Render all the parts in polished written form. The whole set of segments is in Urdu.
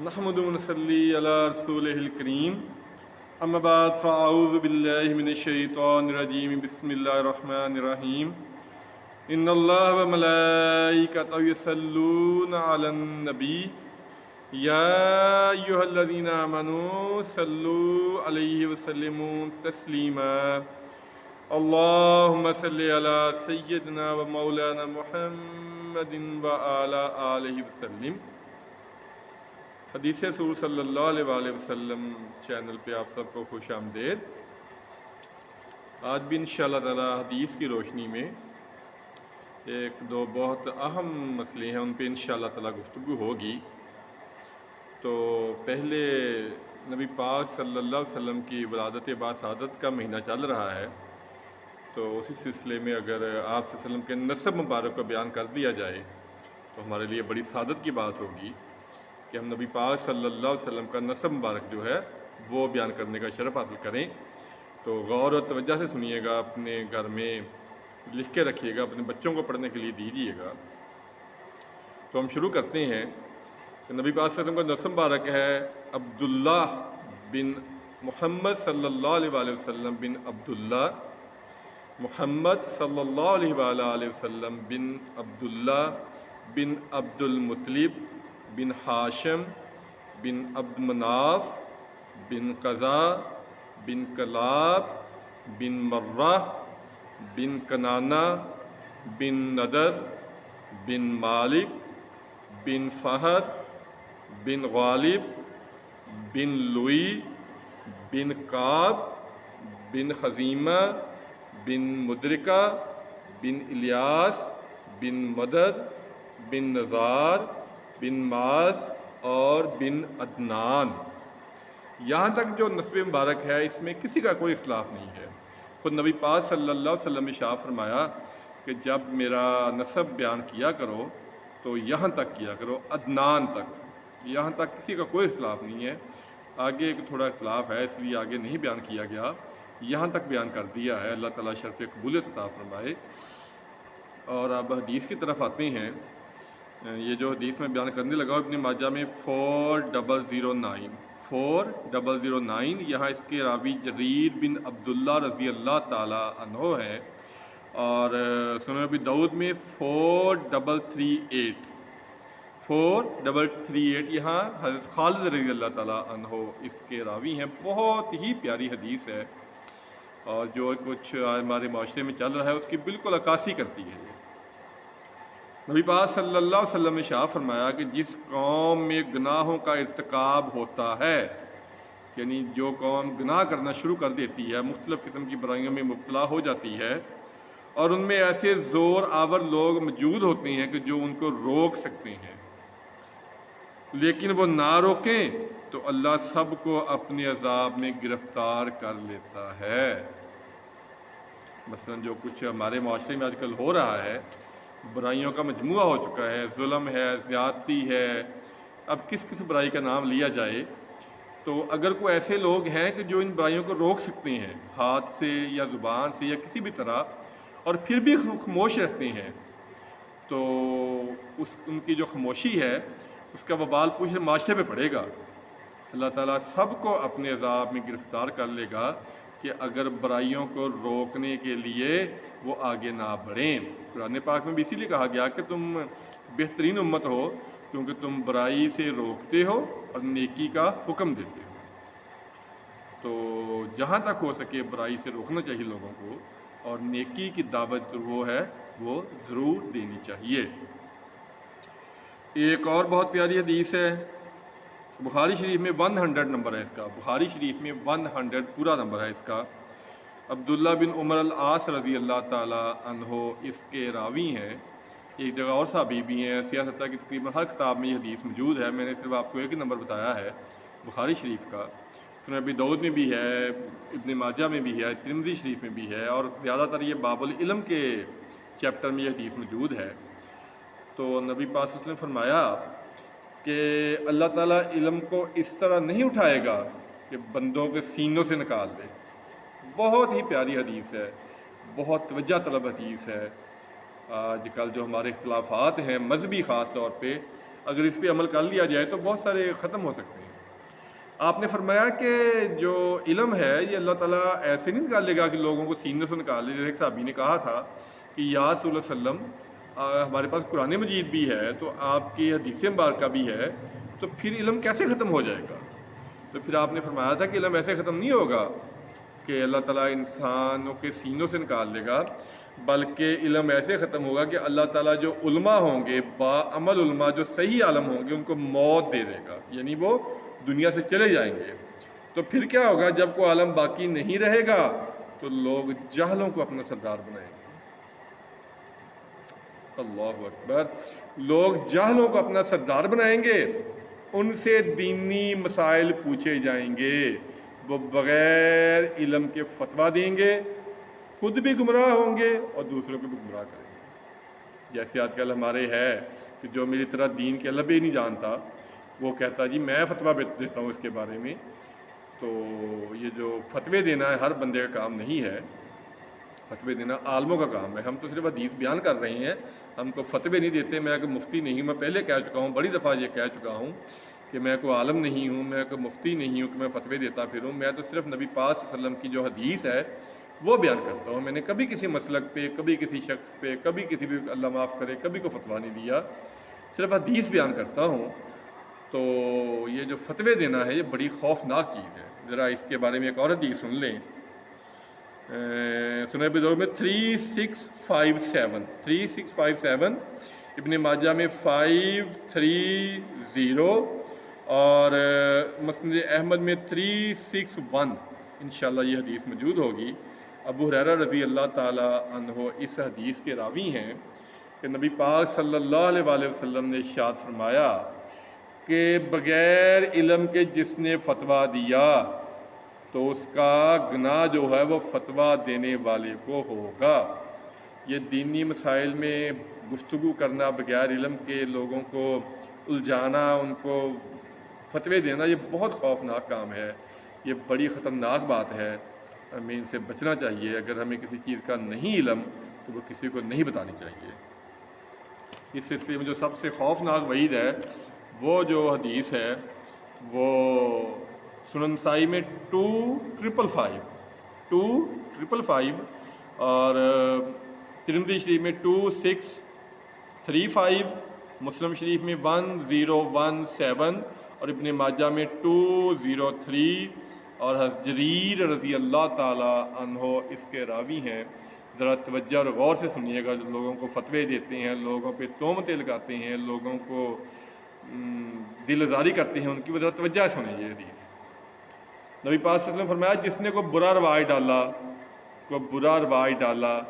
نحمد و نصلی علی رسولہ الکریم اما بعد فاعوذ باللہ من الشیطان الرجیم بسم اللہ الرحمن الرحیم ان اللہ و ملائکتہ یصلون علی النبی یا ایھا الذین آمنوا صلوا علیہ وسلموا تسلیما اللہم صلی علی سیدنا و مولانا محمد و علی آلہ وسلم۔ حدیث رسول صلی اللہ علیہ وآلہ وسلم چینل پہ آپ سب کو خوش آمدید۔ آج بھی انشاءاللہ تعالی حدیث کی روشنی میں ایک دو بہت اہم مسئلے ہیں، ان پہ انشاءاللہ تعالی گفتگو ہوگی۔ تو پہلے نبی پاک صلی اللہ علیہ وسلم کی ولادت باسعادت کا مہینہ چل رہا ہے، تو اسی سلسلے میں اگر آپ صلی اللہ علیہ وسلم کے نسب مبارک کو بیان کر دیا جائے تو ہمارے لیے بڑی سعادت کی بات ہوگی کہ ہم نبی پاک صلی اللہ علیہ وسلم کا نسب مبارک جو ہے وہ بیان کرنے کا شرف حاصل کریں۔ تو غور و توجہ سے سنیے گا، اپنے گھر میں لکھ کے رکھیے گا، اپنے بچوں کو پڑھنے کے لیے دیجیے گا۔ تو ہم شروع کرتے ہیں کہ نبی پاک صلی اللہ علیہ وسلم کا نسب مبارک ہے عبداللہ بن محمد صلی اللہ علیہ وآلہ وسلم بن عبداللہ، محمد صلی اللہ علیہ وآلہ وسلم بن عبداللہ بن عبد المطلب بن ہاشم بن عبد مناف بن قزا بن کلاب بن مرہ بن کنانہ بن ندر بن مالک بن فہد بن غالب بن لوئی بن کعب بن خزیمہ بن مدرکہ بن الیاس بن مدد بن نزار بن معاذ اور بن عدنان۔ یہاں تک جو نسب مبارک ہے اس میں کسی کا کوئی اختلاف نہیں ہے۔ خود نبی پاک صلی اللہ علیہ وسلم نے ارشاد فرمایا کہ جب میرا نسب بیان کیا کرو تو یہاں تک کیا کرو، عدنان تک، یہاں تک کسی کا کوئی اختلاف نہیں ہے۔ آگے ایک تھوڑا اختلاف ہے، اس لیے آگے نہیں بیان کیا گیا، یہاں تک بیان کر دیا ہے۔ اللہ تعالیٰ شرف قبولیت عطا فرمائے۔ اور اب حدیث کی طرف آتے ہیں۔ یہ جو حدیث میں بیان کرنے لگا ابن ماجہ میں 4009، یہاں اس کے راوی جریر بن عبداللہ رضی اللہ تعالی عنہ ہے، اور سنن ابی داؤد میں 4338 یہاں حضرت خالد رضی اللہ تعالی عنہ اس کے راوی ہیں۔ بہت ہی پیاری حدیث ہے، اور جو کچھ ہمارے معاشرے میں چل رہا ہے اس کی بالکل عکاسی کرتی ہے۔ نبی پاک صلی اللہ علیہ وسلم نے ارشاد فرمایا کہ جس قوم میں گناہوں کا ارتکاب ہوتا ہے، یعنی جو قوم گناہ کرنا شروع کر دیتی ہے، مختلف قسم کی برائیوں میں مبتلا ہو جاتی ہے، اور ان میں ایسے زور آور لوگ موجود ہوتے ہیں کہ جو ان کو روک سکتے ہیں، لیکن وہ نہ روکیں تو اللہ سب کو اپنے عذاب میں گرفتار کر لیتا ہے۔ مثلا جو کچھ ہمارے معاشرے میں آج کل ہو رہا ہے، برائیوں کا مجموعہ ہو چکا ہے، ظلم ہے، زیادتی ہے، اب کس کس برائی کا نام لیا جائے۔ تو اگر کوئی ایسے لوگ ہیں کہ جو ان برائیوں کو روک سکتے ہیں ہاتھ سے یا زبان سے یا کسی بھی طرح، اور پھر بھی خاموش رہتے ہیں، تو ان کی جو خاموشی ہے اس کا وبال پورے معاشرے پہ پڑے گا۔ اللہ تعالیٰ سب کو اپنے عذاب میں گرفتار کر لے گا کہ اگر برائیوں کو روکنے کے لیے وہ آگے نہ بڑھیں۔ قرآن پاک میں بھی اسی لیے کہا گیا کہ تم بہترین امت ہو کیونکہ تم برائی سے روکتے ہو اور نیکی کا حکم دیتے ہو۔ تو جہاں تک ہو سکے برائی سے روکنا چاہیے لوگوں کو، اور نیکی کی دعوت وہ ہے وہ ضرور دینی چاہیے۔ ایک اور بہت پیاری حدیث ہے، بخاری شریف میں 100 نمبر ہے اس کا، بخاری شریف میں 100 پورا نمبر ہے اس کا۔ عبداللہ بن عمر العاص رضی اللہ تعالی عنہ اس کے راوی ہیں۔ ایک جگہ اور صحابی بھی ہیں، سیاست کی تقریباً ہر کتاب میں یہ حدیث موجود ہے، میں نے صرف آپ کو ایک ہی نمبر بتایا ہے بخاری شریف کا۔ سنن ابی داؤد میں بھی ہے، ابن ماجہ میں بھی ہے، ترمذی شریف میں بھی ہے، اور زیادہ تر یہ باب العلم کے چیپٹر میں یہ حدیث موجود ہے۔ تو نبی پاک صلی اللہ علیہ وسلم نے فرمایا کہ اللہ تعالیٰ علم کو اس طرح نہیں اٹھائے گا کہ بندوں کے سینوں سے نکال دے۔ بہت ہی پیاری حدیث ہے، بہت توجہ طلب حدیث ہے۔ آج کل جو ہمارے اختلافات ہیں مذہبی خاص طور پہ، اگر اس پہ عمل کر لیا جائے تو بہت سارے ختم ہو سکتے ہیں۔ آپ نے فرمایا کہ جو علم ہے یہ اللہ تعالیٰ ایسے نہیں نکال لے گا کہ لوگوں کو سینے سے نکال لے۔ ایک صحابی نے کہا تھا کہ یا رسول اللہ صلی اللہ علیہ وسلم ہمارے پاس قرآن مجید بھی ہے تو آپ کی حدیث مبارکہ بھی ہے، تو پھر علم کیسے ختم ہو جائے گا؟ تو پھر آپ نے فرمایا تھا کہ علم ایسے ختم نہیں ہوگا کہ اللہ تعالیٰ انسانوں کے سینوں سے نکال لے گا، بلکہ علم ایسے ختم ہوگا کہ اللہ تعالیٰ جو علماء ہوں گے، باعمل علماء جو صحیح عالم ہوں گے، ان کو موت دے دے گا، یعنی وہ دنیا سے چلے جائیں گے۔ تو پھر کیا ہوگا؟ جب کوئی عالم باقی نہیں رہے گا تو لوگ جاہلوں کو اپنا سردار بنائیں گے۔ اللہ اکبر! لوگ جاہلوں کو اپنا سردار بنائیں گے، ان سے دینی مسائل پوچھے جائیں گے، وہ بغیر علم کے فتویٰ دیں گے، خود بھی گمراہ ہوں گے اور دوسروں کو بھی گمراہ کریں گے۔ جیسے آج کل ہمارے ہے کہ جو میری طرح دین کے لبے نہیں جانتا وہ کہتا جی میں فتویٰ دیتا ہوں اس کے بارے میں۔ تو یہ جو فتوے دینا ہے ہر بندے کا کام نہیں ہے، فتوے دینا عالموں کا کام ہے۔ ہم تو صرف حدیث بیان کر رہے ہیں، ہم کو فتوے نہیں دیتے۔ میں کوئی مفتی نہیں ہوں، میں پہلے کہہ چکا ہوں، بڑی دفعہ یہ کہہ چکا ہوں کہ میں کوئی عالم نہیں ہوں، میں کوئی مفتی نہیں ہوں کہ میں فتوے دیتا پھروں۔ میں تو صرف نبی پاک صلی اللہ علیہ وسلم کی جو حدیث ہے وہ بیان کرتا ہوں۔ میں نے کبھی کسی مسلک پہ، کبھی کسی شخص پہ، کبھی کسی بھی اللہ معاف کرے کبھی کو فتویٰ نہیں دیا، صرف حدیث بیان کرتا ہوں۔ تو یہ جو فتوے دینا ہے یہ بڑی خوفناک چیز ہے۔ ذرا اس کے بارے میں ایک اور حدیث سن لیں۔ سنن ابی داؤد میں 3657 ابن ماجہ میں 530 اور مسند احمد میں 361 انشاءاللہ یہ حدیث موجود ہوگی۔ ابو ہریرہ رضی اللہ تعالی عنہ اس حدیث کے راوی ہیں کہ نبی پاک صلی اللہ علیہ وسلم نے ارشاد فرمایا کہ بغیر علم کے جس نے فتویٰ دیا تو اس کا گناہ جو ہے وہ فتویٰ دینے والے کو ہوگا۔ یہ دینی مسائل میں گفتگو کرنا بغیر علم کے، لوگوں کو الجھانا، ان کو فتوے دینا، یہ بہت خوفناک کام ہے، یہ بڑی خطرناک بات ہے۔ ہمیں ان سے بچنا چاہیے۔ اگر ہمیں کسی چیز کا نہیں علم تو وہ کسی کو نہیں بتانی چاہیے۔ اس سلسلے میں جو سب سے خوفناک وعید ہے وہ جو حدیث ہے وہ سنن نسائی میں 2555 اور ترمذی شریف میں 2635، مسلم شریف میں 1017 اور ابن ماجہ میں 203 اور حضرت جریر رضی اللہ تعالی عنہ اس کے راوی ہیں۔ ذرا توجہ اور غور سے سنیے گا۔ جو لوگوں کو فتوے دیتے ہیں، لوگوں پہ تہمتیں لگاتے ہیں، لوگوں کو دل آزاری کرتے ہیں، ان کی ذرا توجہ سنیں یہ حدیث۔ نبی پاک صلی اللہ علیہ وسلم فرمایا جس نے کوئی برا رواج ڈالا،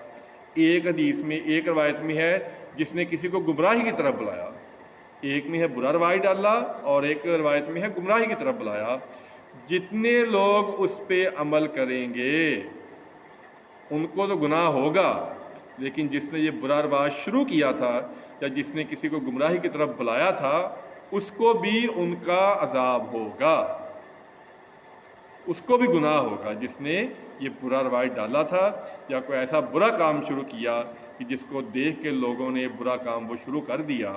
ایک حدیث میں، ایک روایت میں ہے جس نے کسی کو گمراہی کی طرف بلایا، ایک میں ہے برا رواج ڈالا اور ایک روایت میں ہے گمراہی کی طرف بلایا، جتنے لوگ اس پہ عمل کریں گے ان کو تو گناہ ہوگا، لیکن جس نے یہ برا رواج شروع کیا تھا یا جس نے کسی کو گمراہی کی طرف بلایا تھا اس کو بھی ان کا عذاب ہوگا، اس کو بھی گناہ ہوگا جس نے یہ برا رواج ڈالا تھا یا کوئی ایسا برا کام شروع کیا کہ جس کو دیکھ کے لوگوں نے برا کام وہ شروع کر دیا،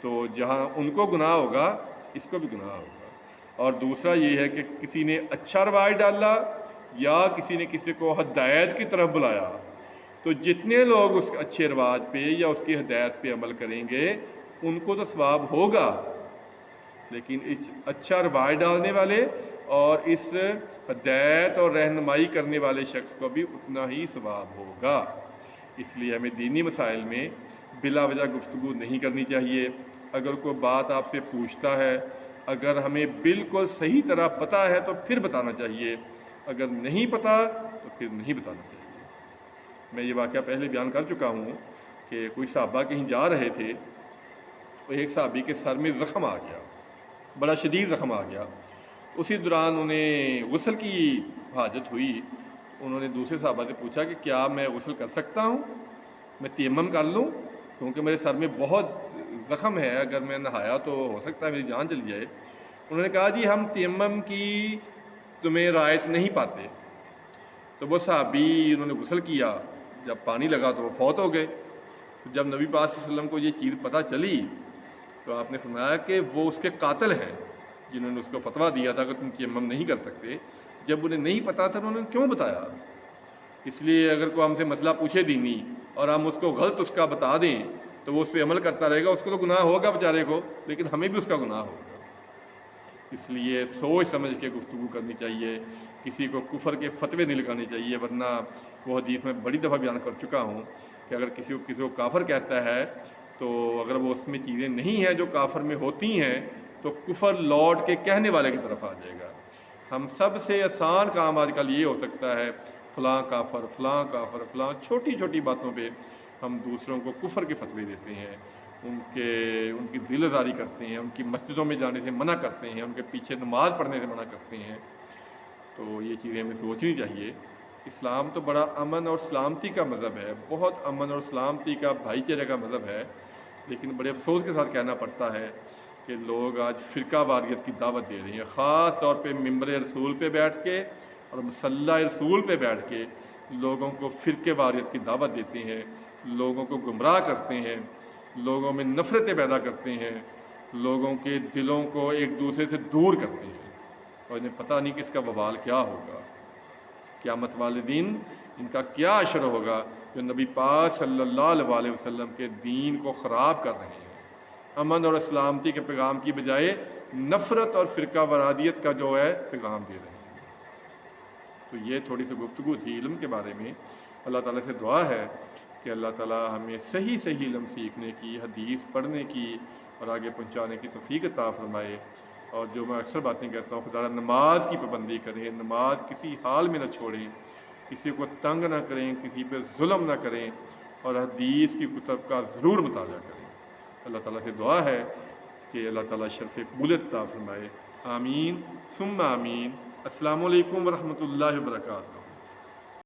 تو جہاں ان کو گناہ ہوگا اس کو بھی گناہ ہوگا۔ اور دوسرا یہ ہے کہ کسی نے اچھا رواج ڈالا یا کسی نے کسی کو ہدایت کی طرف بلایا، تو جتنے لوگ اس اچھے رواج پہ یا اس کی ہدایت پہ عمل کریں گے ان کو تو ثواب ہوگا، لیکن اس اچھا رواج ڈالنے والے اور اس ہدایت اور رہنمائی کرنے والے شخص کو بھی اتنا ہی ثواب ہوگا۔ اس لیے ہمیں دینی مسائل میں بلا وجہ گفتگو نہیں کرنی چاہیے۔ اگر کوئی بات آپ سے پوچھتا ہے، اگر ہمیں بالکل صحیح طرح پتہ ہے تو پھر بتانا چاہیے، اگر نہیں پتہ تو پھر نہیں بتانا چاہیے۔ میں یہ واقعہ پہلے بیان کر چکا ہوں کہ کوئی صحابہ کہیں جا رہے تھے، تو ایک صحابی کے سر میں زخم آ گیا، بڑا شدید زخم آ گیا۔ اسی دوران انہیں غسل کی حاجت ہوئی۔ انہوں نے دوسرے صحابہ سے پوچھا کہ کیا میں غسل کر سکتا ہوں، میں تیمم کر لوں، کیونکہ میرے سر میں بہت زخم ہے، اگر میں نہایا تو ہو سکتا ہے میری جان چلی جائے۔ انہوں نے کہا جی ہم تیمم کی تمہیں رعایت نہیں پاتے۔ تو وہ صحابی انہوں نے غسل کیا، جب پانی لگا تو وہ فوت ہو گئے۔ تو جب نبی پاک صلی اللہ علیہ وسلم کو یہ چیز پتہ چلی تو آپ نے فرمایا کہ وہ اس کے قاتل ہیں جنہوں نے اس کو فتویٰ دیا تھا کہ تم تیمم نہیں کر سکتے. جب انہیں نہیں پتا تھا انہوں نے کیوں بتایا؟ اس لیے اگر کوئی ہم سے مسئلہ پوچھے دینی اور ہم اس کو غلط اس کا بتا دیں تو وہ اس پہ عمل کرتا رہے گا. اس کو تو گناہ ہوگا بیچارے کو، لیکن ہمیں بھی اس کا گناہ ہوگا. اس لیے سوچ سمجھ کے گفتگو کرنی چاہیے، کسی کو کفر کے فتوے نہیں لگانے چاہیے. ورنہ وہ حدیث میں بڑی دفعہ بیان کر چکا ہوں کہ اگر کسی کو کافر کہتا ہے تو اگر وہ اس میں چیزیں نہیں ہیں جو کافر میں ہوتی ہیں تو کفر لوٹ کے کہنے والے کی طرف آ جائے گا. ہم سب سے آسان کام آج کل یہ ہو سکتا ہے فلاں کافر فلاں کافر فلاں، چھوٹی چھوٹی باتوں پہ ہم دوسروں کو کفر کے فتوے دیتے ہیں، ان کی ذل آزاری کرتے ہیں، ان کی مسجدوں میں جانے سے منع کرتے ہیں، ان کے پیچھے نماز پڑھنے سے منع کرتے ہیں. تو یہ چیزیں ہمیں سوچنی چاہیے. اسلام تو بڑا امن اور سلامتی کا مذہب ہے، بہت امن اور سلامتی کا بھائی چارے کا مذہب ہے. لیکن بڑے افسوس کے ساتھ کہنا پڑتا ہے کہ لوگ آج فرقہ واریت کی دعوت دے رہے ہیں، خاص طور پہ ممبر رسول پہ بیٹھ کے اور مصلی رسول پہ بیٹھ کے لوگوں کو فرقہ واریت کی دعوت دیتے ہیں، لوگوں کو گمراہ کرتے ہیں، لوگوں میں نفرتیں پیدا کرتے ہیں، لوگوں کے دلوں کو ایک دوسرے سے دور کرتے ہیں. اور انہیں پتہ نہیں کہ اس کا وبال کیا ہوگا، قیامت والے دن ان کا کیا اشر ہوگا جو نبی پاک صلی اللہ علیہ وسلم کے دین کو خراب کر رہے ہیں. امن اور سلامتی کے پیغام کی بجائے نفرت اور فرقہ وارادیت کا جو ہے پیغام دے رہے ہیں. تو یہ تھوڑی سی گفتگو تھی علم کے بارے میں. اللہ تعالیٰ سے دعا ہے کہ اللہ تعالیٰ ہمیں صحیح علم سیکھنے کی، حدیث پڑھنے کی اور آگے پہنچانے کی توفیق عطا فرمائے. اور جو میں اکثر باتیں کرتا ہوں، خدا نماز کی پابندی کریں، نماز کسی حال میں نہ چھوڑیں، کسی کو تنگ نہ کریں، کسی پہ ظلم نہ کریں اور حدیث کی کتب کا ضرور مطالعہ کریں. اللہ تعالیٰ سے دعا ہے کہ اللہ تعالیٰ شرف قبولیت عطا فرمائے. آمین ثم آمین. السلام علیکم ورحمۃ اللہ وبرکاتہ.